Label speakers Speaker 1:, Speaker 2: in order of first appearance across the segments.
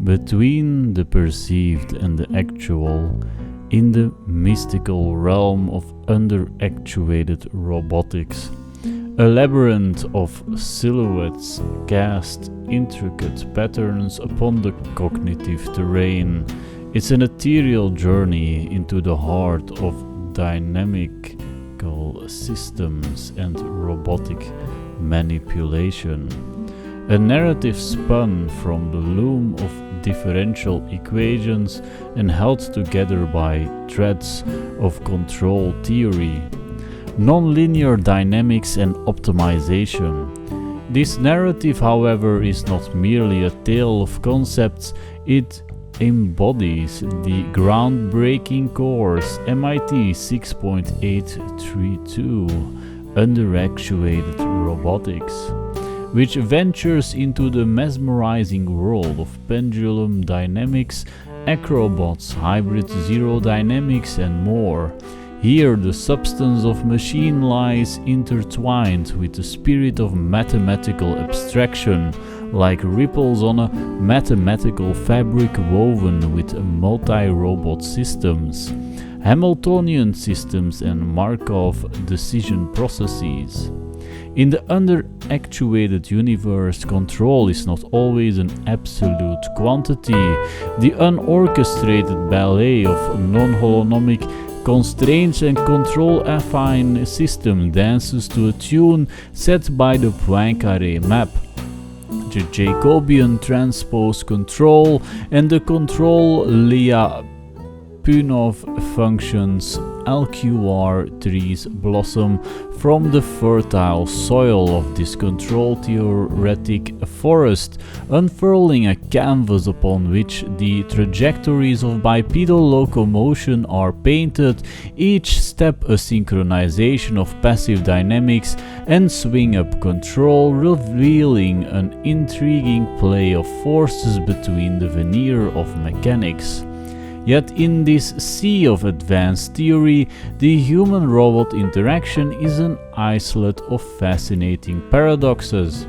Speaker 1: between the perceived and the actual, in the mystical realm of underactuated robotics. A labyrinth of silhouettes cast intricate patterns upon the cognitive terrain. It's an ethereal journey into the heart of dynamical systems and robotic manipulation. A narrative spun from the loom of differential equations and held together by threads of control theory, nonlinear dynamics and optimization. This narrative, however, is not merely a tale of concepts, it embodies the groundbreaking course MIT 6.832 Underactuated Robotics, which ventures into the mesmerizing world of pendulum dynamics, acrobots, hybrid zero dynamics, and more. Here the substance of machine lies intertwined with the spirit of mathematical abstraction, like ripples on a mathematical fabric woven with multi-robot systems, Hamiltonian systems and Markov decision processes. In the underactuated universe, control is not always an absolute quantity. The unorchestrated ballet of non-holonomic constraints and control-affine system dances to a tune set by the Poincaré map. The Jacobian transpose control and the control Lyapunov functions LQR trees blossom from the fertile soil of this control theoretic forest, unfurling a canvas upon which the trajectories of bipedal locomotion are painted, each step a synchronization of passive dynamics and swing-up control, revealing an intriguing play of forces between the veneer of mechanics. Yet in this sea of advanced theory, the human-robot interaction is an isolate of fascinating paradoxes.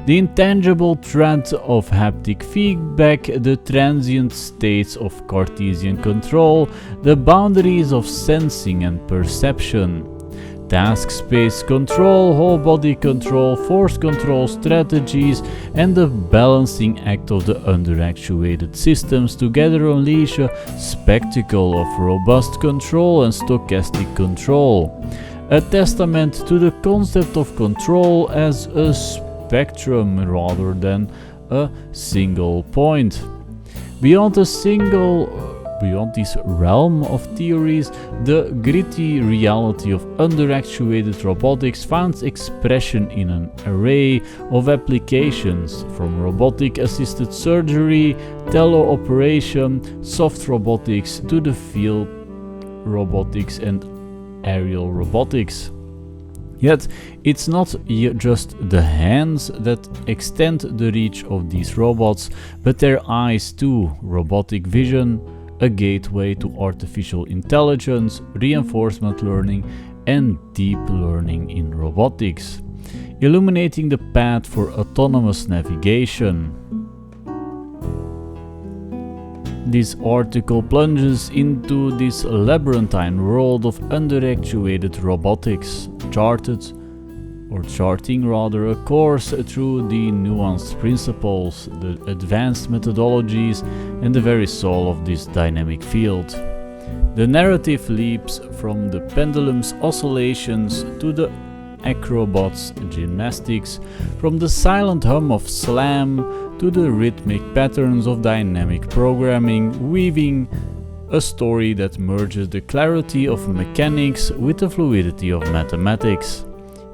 Speaker 1: The intangible thread of haptic feedback, the transient states of Cartesian control, the boundaries of sensing and perception. Task space control, whole body control, force control strategies, and the balancing act of the underactuated systems together unleash a spectacle of robust control and stochastic control. A testament to the concept of control as a spectrum rather than a single point. Beyond this realm of theories, the gritty reality of underactuated robotics finds expression in an array of applications, from robotic-assisted surgery, teleoperation, soft robotics to the field robotics and aerial robotics. Yet, it's not just the hands that extend the reach of these robots, but their eyes too. Robotic vision, a gateway to artificial intelligence, reinforcement learning, and deep learning in robotics, illuminating the path for autonomous navigation. This article plunges into this labyrinthine world of underactuated robotics, charting a course through the nuanced principles, the advanced methodologies, and the very soul of this dynamic field. The narrative leaps from the pendulum's oscillations to the acrobats' gymnastics, from the silent hum of slam to the rhythmic patterns of dynamic programming, weaving a story that merges the clarity of mechanics with the fluidity of mathematics.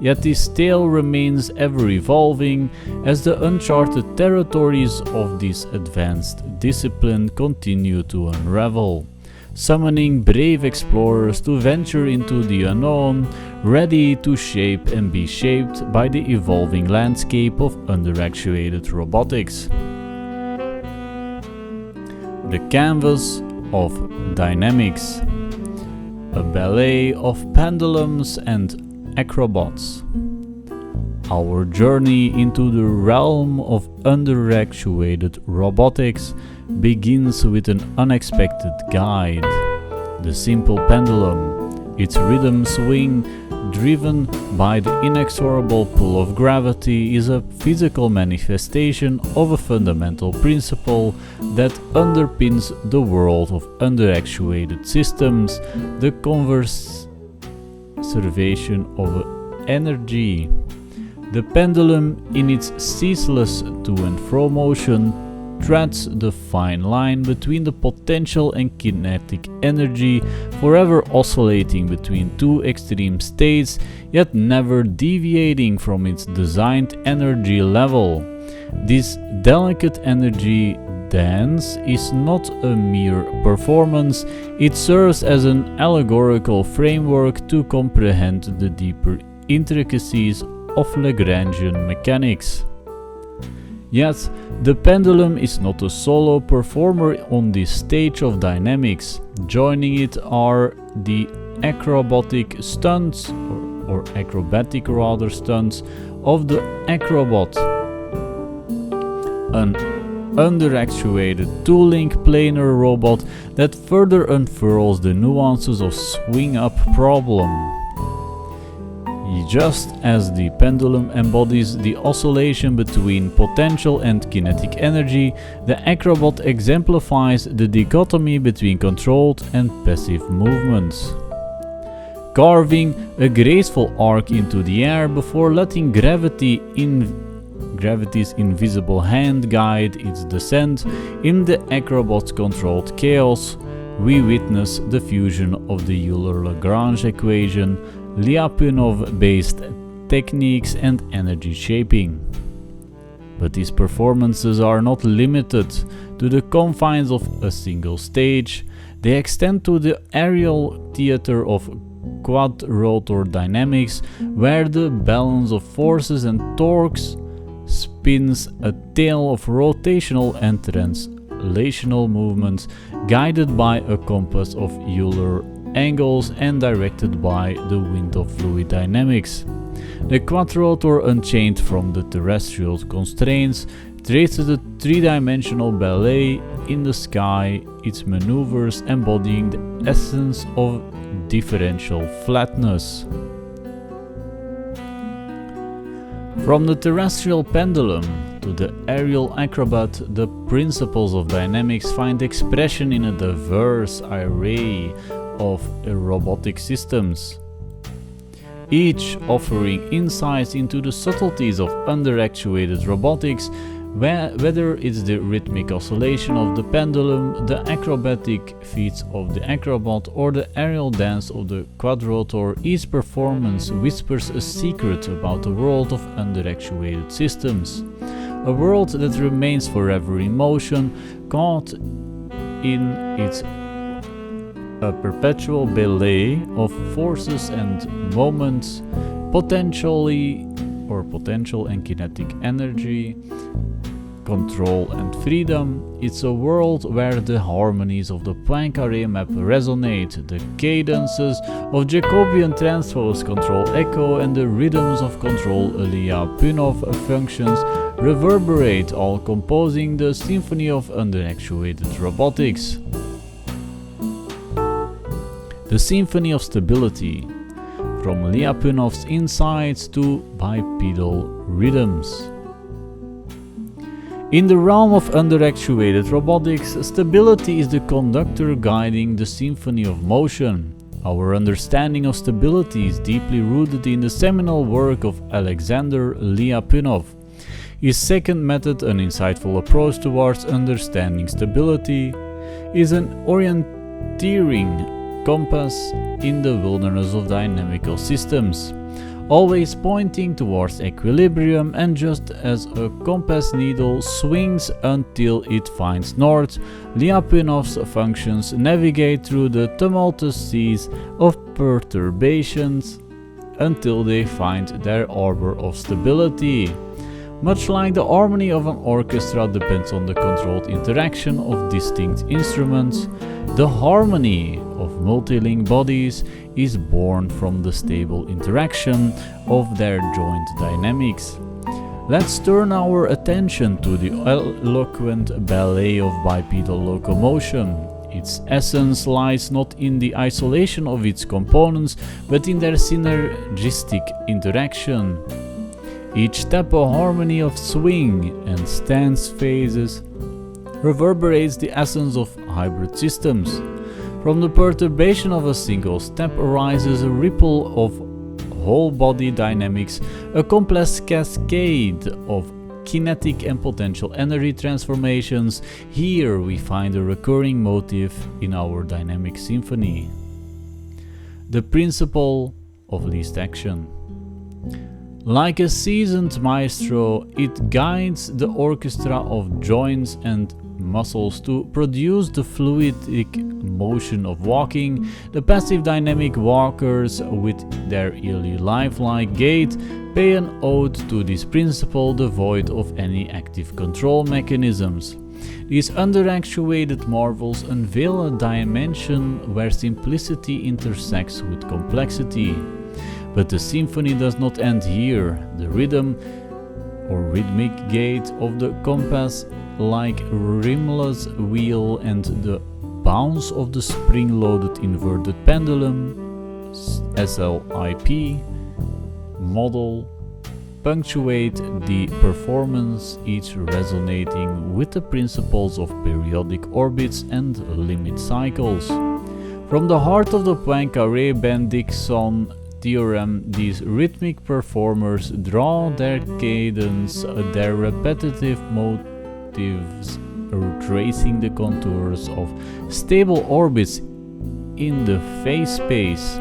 Speaker 1: Yet this tale remains ever evolving as the uncharted territories of this advanced discipline continue to unravel, summoning brave explorers to venture into the unknown, ready to shape and be shaped by the evolving landscape of underactuated robotics. The canvas of dynamics, a ballet of pendulums and acrobats. Our journey into the realm of underactuated robotics begins with an unexpected guide. The simple pendulum, its rhythm swing driven by the inexorable pull of gravity, is a physical manifestation of a fundamental principle that underpins the world of underactuated systems, the conservation of energy. The pendulum, in its ceaseless to and fro motion, treads the fine line between the potential and kinetic energy, forever oscillating between two extreme states, yet never deviating from its designed energy level. This delicate energy dance is not a mere performance, it serves as an allegorical framework to comprehend the deeper intricacies of Lagrangian mechanics. Yet, the pendulum is not a solo performer on this stage of dynamics. Joining it are the acrobatic stunts, or acrobatic rather stunts, of the acrobot, an underactuated two-link planar robot that further unfurls the nuances of swing-up problem. Just as the pendulum embodies the oscillation between potential and kinetic energy, the acrobat exemplifies the dichotomy between controlled and passive movements. Carving a graceful arc into the air before letting gravity's invisible hand guide its descent in the acrobat's controlled chaos, we witness the fusion of the Euler-Lagrange equation, Lyapunov-based techniques and energy shaping. But these performances are not limited to the confines of a single stage, they extend to the aerial theater of quadrotor dynamics, where the balance of forces and torques spins a tale of rotational and translational movements guided by a compass of Euler angles and directed by the wind of fluid dynamics. The quadrotor, unchained from the terrestrial constraints, traces a three-dimensional ballet in the sky, its maneuvers embodying the essence of differential flatness. From the terrestrial pendulum to the aerial acrobat, the principles of dynamics find expression in a diverse array of robotic systems, each offering insights into the subtleties of underactuated robotics, whether it's the rhythmic oscillation of the pendulum, the acrobatic feats of the acrobat, or the aerial dance of the quadrotor. Each performance whispers a secret about the world of underactuated systems, a world that remains forever in motion, caught in its a perpetual ballet of forces and moments, potential and kinetic energy, control and freedom. It's a world where the harmonies of the Poincare map resonate, the cadences of Jacobian transpose control echo, and the rhythms of control Lyapunov functions reverberate, all composing the symphony of underactuated robotics. The symphony of stability, from Lyapunov's insights to bipedal rhythms. In the realm of underactuated robotics, stability is the conductor guiding the symphony of motion. Our understanding of stability is deeply rooted in the seminal work of Alexander Lyapunov. His second method, an insightful approach towards understanding stability, is an orienteering compass in the wilderness of dynamical systems, always pointing towards equilibrium, and just as a compass needle swings until it finds north, Lyapunov's functions navigate through the tumultuous seas of perturbations until they find their arbor of stability. Much like the harmony of an orchestra depends on the controlled interaction of distinct instruments, the harmony of multilink bodies is born from the stable interaction of their joint dynamics. Let's turn our attention to the eloquent ballet of bipedal locomotion. Its essence lies not in the isolation of its components, but in their synergistic interaction. Each step or harmony of swing and stance phases reverberates the essence of hybrid systems. From the perturbation of a single step arises a ripple of whole body dynamics, a complex cascade of kinetic and potential energy transformations. Here we find a recurring motif in our dynamic symphony: the principle of least action. Like a seasoned maestro, it guides the orchestra of joints and muscles to produce the fluidic motion of walking. The passive dynamic walkers, with their eerily lifelike gait, pay an ode to this principle devoid of any active control mechanisms. These underactuated marvels unveil a dimension where simplicity intersects with complexity. But the symphony does not end here. The rhythm or rhythmic gait of the compass like rimless wheel and the bounce of the spring-loaded inverted pendulum SLIP model punctuate the performance, each resonating with the principles of periodic orbits and limit cycles. From the heart of the Poincaré-Bendixson theorem, these rhythmic performers draw their cadence, their repetitive motives, tracing the contours of stable orbits in the phase space.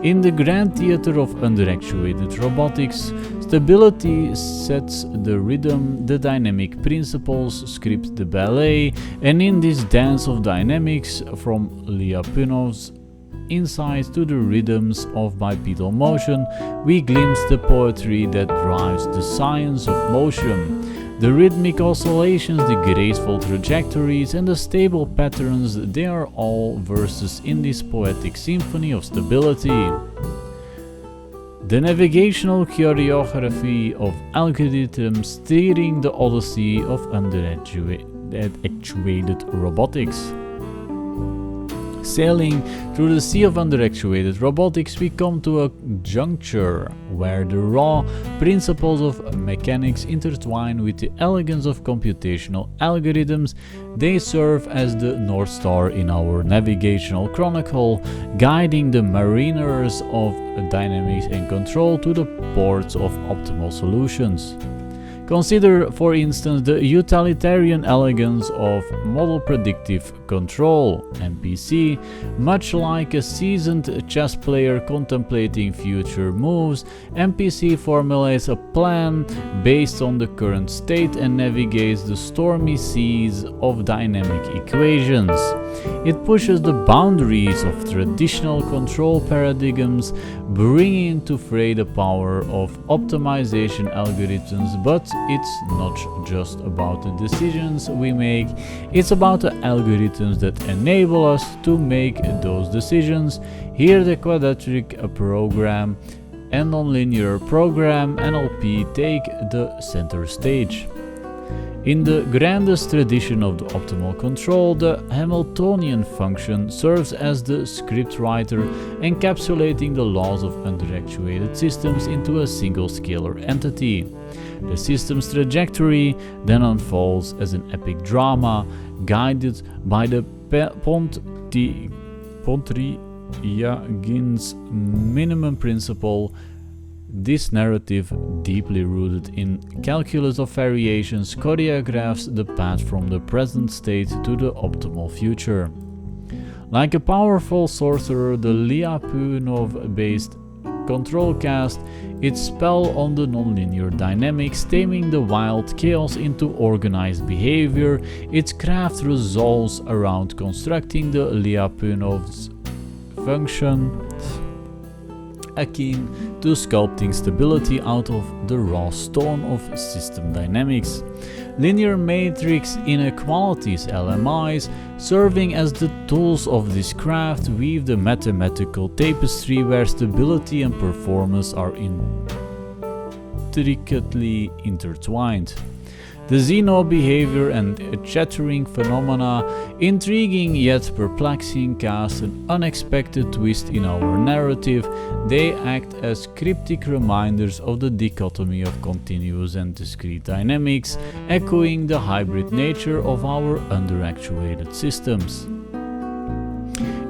Speaker 1: In the grand theater of underactuated robotics, stability sets the rhythm, the dynamic principles script the ballet, and in this dance of dynamics, from Lyapunov's insights to the rhythms of bipedal motion, we glimpse the poetry that drives the science of motion. The rhythmic oscillations, the graceful trajectories, and the stable patterns, they are all verses in this poetic symphony of stability. The navigational choreography of algorithms steering the odyssey of underactuated robotics. Sailing through the sea of underactuated robotics, we come to a juncture where the raw principles of mechanics intertwine with the elegance of computational algorithms. They serve as the North Star in our navigational chronicle, guiding the mariners of dynamics and control to the ports of optimal solutions. Consider, for instance, the utilitarian elegance of Model Predictive Control (MPC). Much like a seasoned chess player contemplating future moves, MPC formulates a plan based on the current state and navigates the stormy seas of dynamic equations. It pushes the boundaries of traditional control paradigms, bringing into fray the power of optimization algorithms, but it's not just about the decisions we make, it's about the algorithms that enable us to make those decisions. Here the quadratic program and nonlinear program NLP take the center stage. In the grandest tradition of the optimal control, the Hamiltonian function serves as the scriptwriter, encapsulating the laws of underactuated systems into a single scalar entity. The system's trajectory then unfolds as an epic drama, guided by the Pontryagin minimum principle. This narrative, deeply rooted in calculus of variations, choreographs the path from the present state to the optimal future. Like a powerful sorcerer, the Lyapunov-based control casts its spell on the nonlinear dynamics, taming the wild chaos into organized behavior. Its craft revolves around constructing the Lyapunov's function akin to sculpting stability out of the raw stone of system dynamics. Linear matrix inequalities (LMIs), serving as the tools of this craft, weave the mathematical tapestry where stability and performance are intricately intertwined. The Xeno behavior and chattering phenomena, intriguing yet perplexing, cast an unexpected twist in our narrative. They act as cryptic reminders of the dichotomy of continuous and discrete dynamics, echoing the hybrid nature of our underactuated systems.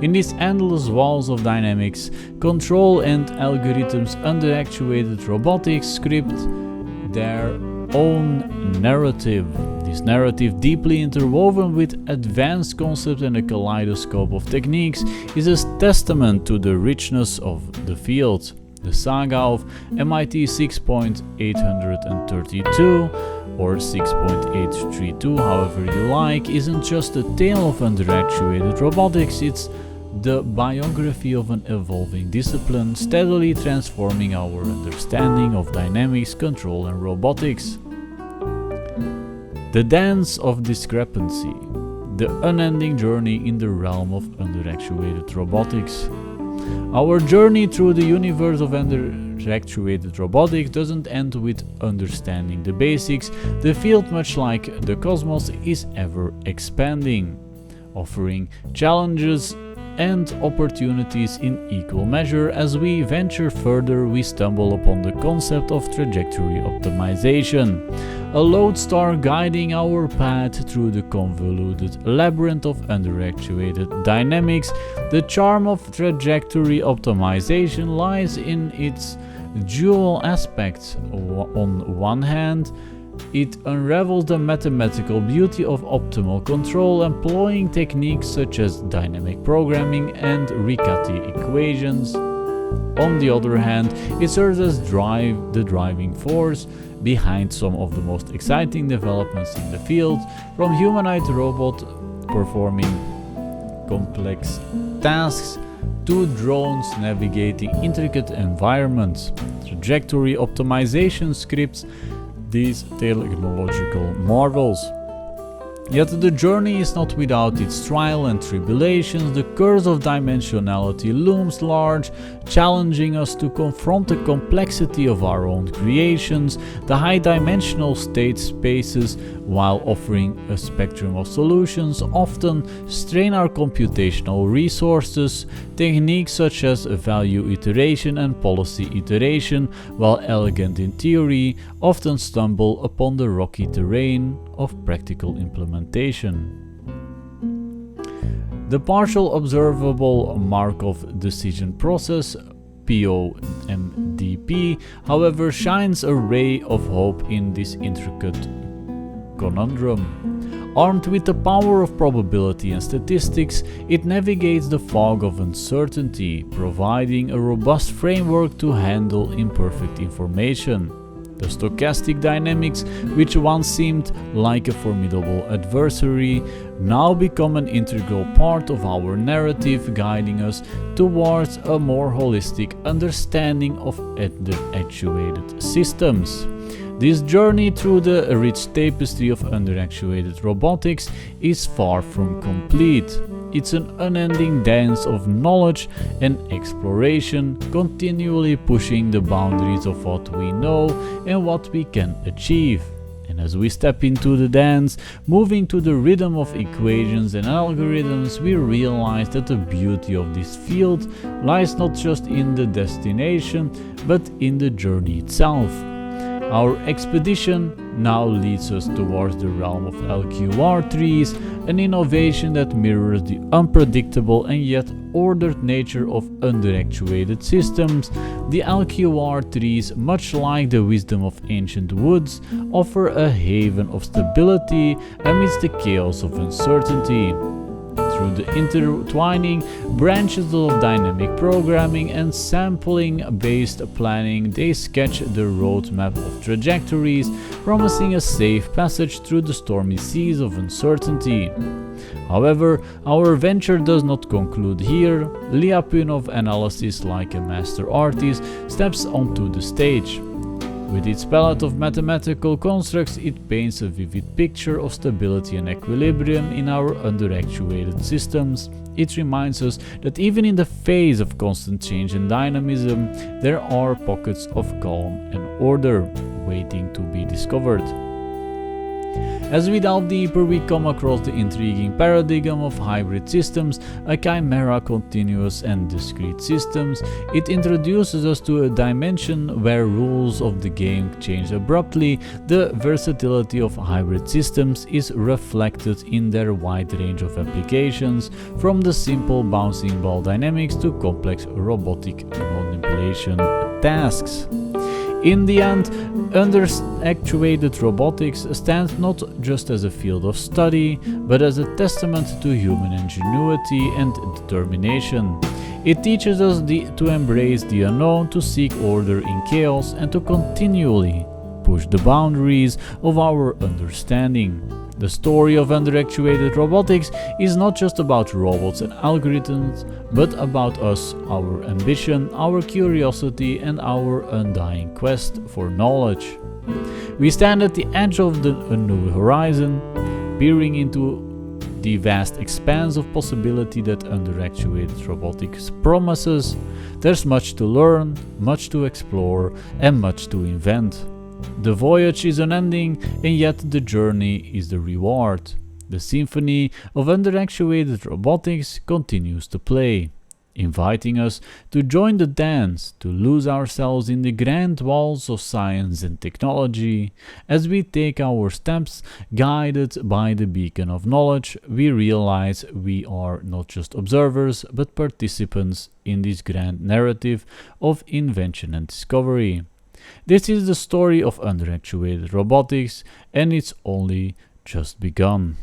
Speaker 1: In these endless walls of dynamics, control and algorithms, underactuated robotics script their own narrative. This narrative, deeply interwoven with advanced concepts and a kaleidoscope of techniques, is a testament to the richness of the field. The saga of MIT 6.832 or 6.832, however you like, isn't just a tale of underactuated robotics, it's the biography of an evolving discipline, steadily transforming our understanding of dynamics, control, and robotics. The dance of discrepancy, the unending journey in the realm of underactuated robotics. Our journey through the universe of underactuated robotics doesn't end with understanding the basics. The field, much like the cosmos, is ever expanding, offering challenges and opportunities in equal measure. As we venture further, we stumble upon the concept of trajectory optimization, a lodestar guiding our path through the convoluted labyrinth of underactuated dynamics. The charm of trajectory optimization lies in its dual aspects. On one hand, it unravels the mathematical beauty of optimal control, employing techniques such as dynamic programming and Riccati equations. On the other hand, it serves as the driving force behind some of the most exciting developments in the field, from humanoid robot performing complex tasks to drones navigating intricate environments. Trajectory optimization scripts these technological marvels. Yet the journey is not without its trial and tribulations. The curse of dimensionality looms large, challenging us to confront the complexity of our own creations. The high-dimensional state spaces, while offering a spectrum of solutions, often strain our computational resources. Techniques such as value iteration and policy iteration, while elegant in theory, often stumble upon the rocky terrain of practical implementation. The partial observable Markov decision process (POMDP), however, shines a ray of hope in this intricate conundrum. Armed with the power of probability and statistics, it navigates the fog of uncertainty, providing a robust framework to handle imperfect information. The stochastic dynamics, which once seemed like a formidable adversary, now become an integral part of our narrative, guiding us towards a more holistic understanding of underactuated systems. This journey through the rich tapestry of underactuated robotics is far from complete. It's an unending dance of knowledge and exploration, continually pushing the boundaries of what we know and what we can achieve. And as we step into the dance, moving to the rhythm of equations and algorithms, we realize that the beauty of this field lies not just in the destination, but in the journey itself. Our expedition now leads us towards the realm of LQR trees, an innovation that mirrors the unpredictable and yet ordered nature of underactuated systems. The LQR trees, much like the wisdom of ancient woods, offer a haven of stability amidst the chaos of uncertainty. through the intertwining branches of dynamic programming and sampling-based planning, they sketch the roadmap of trajectories, promising a safe passage through the stormy seas of uncertainty. However, our venture does not conclude here. Lyapunov analysis, like a master artist, steps onto the stage. With its palette of mathematical constructs, it paints a vivid picture of stability and equilibrium in our underactuated systems. It reminds us that even in the face of constant change and dynamism, there are pockets of calm and order waiting to be discovered. As we delve deeper, we come across the intriguing paradigm of hybrid systems, a chimera continuous and discrete systems. It introduces us to a dimension where rules of the game change abruptly. The versatility of hybrid systems is reflected in their wide range of applications, from the simple bouncing ball dynamics to complex robotic manipulation tasks. In the end, underactuated robotics stands not just as a field of study, but as a testament to human ingenuity and determination. It teaches us to embrace the unknown, to seek order in chaos, and to continually push the boundaries of our understanding. The story of underactuated robotics is not just about robots and algorithms, but about us, our ambition, our curiosity, and our undying quest for knowledge. We stand at the edge of a new horizon, peering into the vast expanse of possibility that underactuated robotics promises. There's much to learn, much to explore, and much to invent. The voyage is unending, and yet the journey is the reward. The symphony of underactuated robotics continues to play, inviting us to join the dance, to lose ourselves in the grand walls of science and technology. As we take our steps, guided by the beacon of knowledge, we realize we are not just observers, but participants in this grand narrative of invention and discovery. This is the story of underactuated robotics, and it's only just begun.